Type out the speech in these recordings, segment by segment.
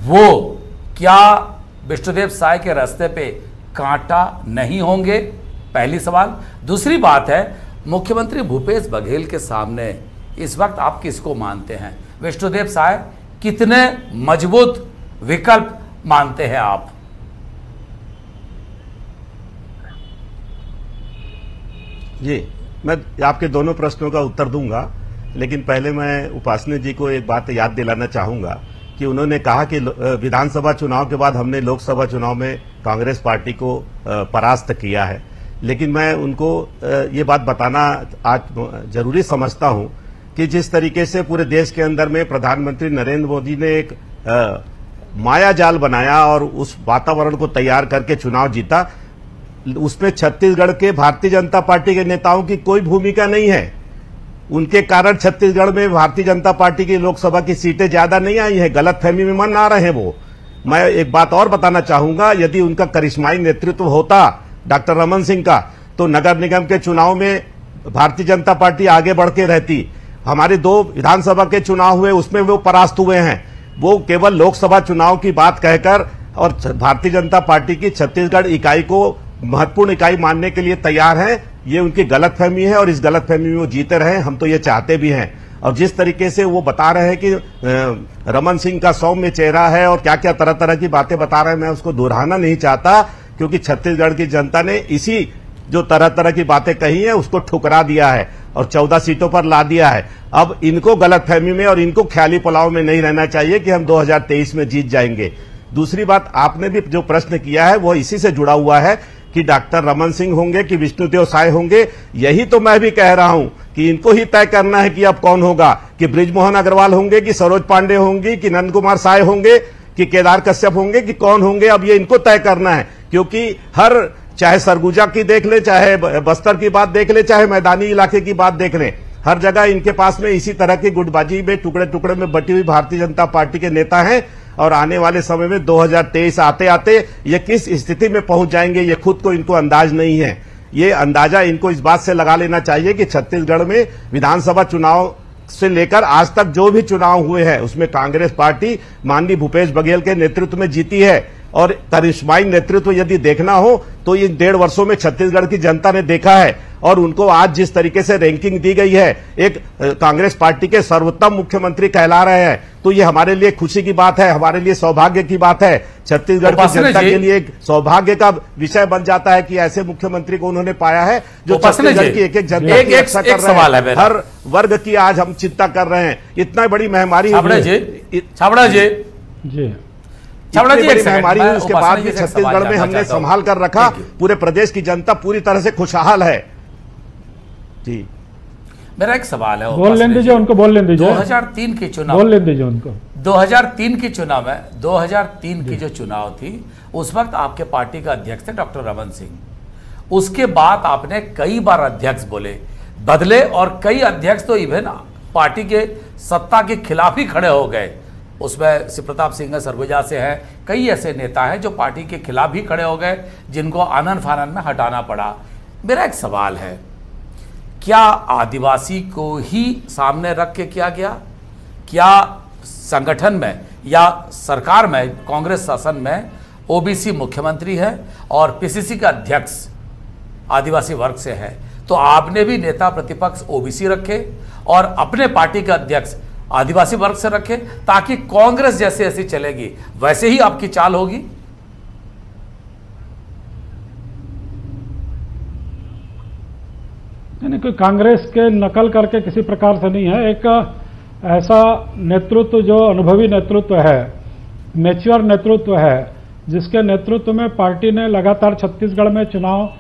वो क्या विष्णुदेव साय के रास्ते पे कांटा नहीं होंगे? पहली सवाल। दूसरी बात है, मुख्यमंत्री भूपेश बघेल के सामने इस वक्त आप किसको मानते हैं? विष्णुदेव साय कितने मजबूत विकल्प मानते हैं आप? जी, मैं आपके दोनों प्रश्नों का उत्तर दूंगा, लेकिन पहले मैं उपासना जी को एक बात याद दिलाना चाहूंगा कि उन्होंने कहा कि विधानसभा चुनाव के बाद हमने लोकसभा चुनाव में कांग्रेस पार्टी को परास्त किया है। लेकिन मैं उनको ये बात बताना आज जरूरी समझता हूं कि जिस तरीके से पूरे देश के अंदर में प्रधानमंत्री नरेंद्र मोदी ने एक माया जाल बनाया और उस वातावरण को तैयार करके चुनाव जीता, उसमें छत्तीसगढ़ के भारतीय जनता पार्टी के नेताओं की कोई भूमिका नहीं है। उनके कारण छत्तीसगढ़ में भारतीय जनता पार्टी की लोकसभा की सीटें ज्यादा नहीं आई हैं। गलतफहमी में मन आ रहे हैं वो। मैं एक बात और बताना चाहूंगा, यदि उनका करिश्माई नेतृत्व होता डॉक्टर रमन सिंह का, तो नगर निगम के चुनाव में भारतीय जनता पार्टी आगे बढ़ के रहती। हमारे 2 विधानसभा के चुनाव हुए, उसमें वो परास्त हुए हैं। वो केवल लोकसभा चुनाव की बात कहकर और भारतीय जनता पार्टी की छत्तीसगढ़ इकाई को महत्वपूर्ण इकाई मानने के लिए तैयार हैं। ये उनकी गलतफहमी है और इस गलतफहमी में वो जीते रहे, हम तो ये चाहते भी हैं। और जिस तरीके से वो बता रहे हैं कि रमन सिंह का सौम्य चेहरा है और क्या क्या तरह तरह की बातें बता रहे हैं, मैं उसको दोहराना नहीं चाहता, क्योंकि छत्तीसगढ़ की जनता ने इसी जो तरह तरह की बातें कही है उसको ठुकरा दिया है और 14 सीटों पर ला दिया है। अब इनको गलतफहमी में और इनको ख्याली पुलाव में नहीं रहना चाहिए कि हम 2023 में जीत जाएंगे। दूसरी बात, आपने भी जो प्रश्न किया है वो इसी से जुड़ा हुआ है कि डॉक्टर रमन सिंह होंगे कि विष्णुदेव साय होंगे। यही तो मैं भी कह रहा हूं कि इनको ही तय करना है कि अब कौन होगा, कि बृजमोहन अग्रवाल होंगे, कि सरोज पांडे होंगी, कि नंद कुमार साय होंगे, कि केदार कश्यप होंगे, कि कौन होंगे। अब ये इनको तय करना है, क्योंकि हर चाहे सरगुजा की देख ले, चाहे बस्तर की बात देख ले, चाहे मैदानी इलाके की बात देख ले, हर जगह इनके पास में इसी तरह की गुटबाजी में टुकड़े टुकड़े में बटी हुई भारतीय जनता पार्टी के नेता हैं। और आने वाले समय में 2023 आते आते ये किस स्थिति में पहुंच जाएंगे, ये खुद को इनको अंदाज नहीं है। ये अंदाजा इनको इस बात से लगा लेना चाहिए कि छत्तीसगढ़ में विधानसभा चुनाव से लेकर आज तक जो भी चुनाव हुए हैं उसमें कांग्रेस पार्टी माननीय भूपेश बघेल के नेतृत्व में जीती है। और करिश्माई नेतृत्व यदि देखना हो तो इन 1.5 वर्षों में छत्तीसगढ़ की जनता ने देखा है। और उनको आज जिस तरीके से रैंकिंग दी गई है, एक कांग्रेस पार्टी के सर्वोत्तम मुख्यमंत्री कहला रहे हैं, तो ये हमारे लिए खुशी की बात है, हमारे लिए सौभाग्य की बात है। छत्तीसगढ़ की जनता के लिए एक सौभाग्य का विषय बन जाता है कि ऐसे मुख्यमंत्री को उन्होंने पाया है जो छत्तीसगढ़ की एक जनता की रक्षा कर रहे हैं। हर वर्ग की आज हम चिंता कर रहे हैं। इतना बड़ी महामारी महामारी हुई, उसके बाद भी छत्तीसगढ़ में हमने संभाल कर रखा। पूरे प्रदेश की जनता पूरी तरह से खुशहाल है। जी, मेरा एक सवाल है, बोल लें दीजिए उनको, बोल लें दीजिए। 2003 के चुनाव, बोल लें दीजिए उनको। 2003 के चुनाव में 2003 की जो चुनाव थी, उस वक्त आपके पार्टी का अध्यक्ष थे डॉक्टर रमन सिंह। उसके बाद आपने कई बार अध्यक्ष बदले और कई अध्यक्ष तो इवन पार्टी के सत्ता के खिलाफ ही खड़े हो गए। उसमें शिव प्रताप सिंह सरगुजा से हैं, कई ऐसे नेता हैं जो पार्टी के खिलाफ ही खड़े हो गए, जिनको आनन फानन में हटाना पड़ा। मेरा एक सवाल है, क्या आदिवासी को ही सामने रख के किया गया? क्या संगठन में या सरकार में, कांग्रेस शासन में ओबीसी मुख्यमंत्री है और पीसीसी का अध्यक्ष आदिवासी वर्ग से है, तो आपने भी नेता प्रतिपक्ष ओबीसी रखे और अपने पार्टी का अध्यक्ष आदिवासी वर्ग से रखे, ताकि कांग्रेस जैसे ऐसी चलेगी वैसे ही आपकी चाल होगी। नहीं, कोई कांग्रेस के नकल करके किसी प्रकार से नहीं है। एक ऐसा नेतृत्व जो अनुभवी नेतृत्व है, मैच्योर नेतृत्व है, जिसके नेतृत्व में पार्टी ने लगातार छत्तीसगढ़ में चुनाव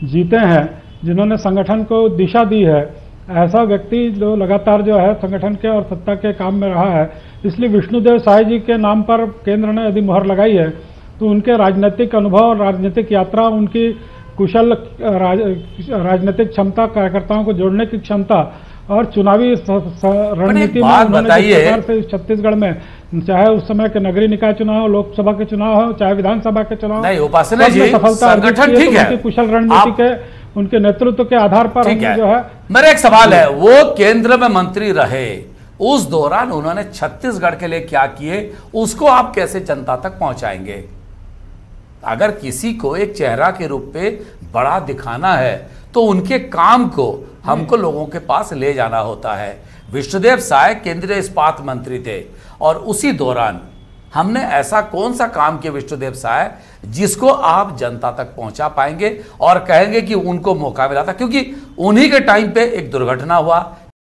जीते हैं, जिन्होंने संगठन को दिशा दी है, ऐसा व्यक्ति जो लगातार जो है संगठन के और सत्ता के काम में रहा है। इसलिए विष्णुदेव साय जी के नाम पर केंद्र ने यदि मुहर लगाई है तो उनके राजनीतिक अनुभव और राजनीतिक यात्रा, उनकी कुशल राजनीतिक क्षमता, कार्यकर्ताओं को जोड़ने की क्षमता और चुनावी रणनीति में उन्होंने से छत्तीसगढ़ में, चाहे उस समय के नगरीय निकाय चुनाव, लोकसभा के चुनाव हो, चाहे विधानसभा के चुनाव, सफलता उनकी कुशल रणनीति के, उनके नेतृत्व के आधार पर जो है। मेरा एक सवाल है, वो केंद्र में मंत्री रहे, उस दौरान उन्होंने छत्तीसगढ़ के लिए क्या किए उसको आप कैसे जनता तक पहुंचाएंगे? अगर किसी को एक चेहरा के रूप पे बड़ा दिखाना है तो उनके काम को हमको लोगों के पास ले जाना होता है। विष्णुदेव साय केंद्रीय इस्पात मंत्री थे और उसी दौरान हमने ऐसा कौन सा काम किया विष्णुदेव साय जिसको आप जनता तक पहुंचा पाएंगे और कहेंगे कि उनको मौका मिला था? क्योंकि उन्हीं के टाइम पे एक दुर्घटना हुआ,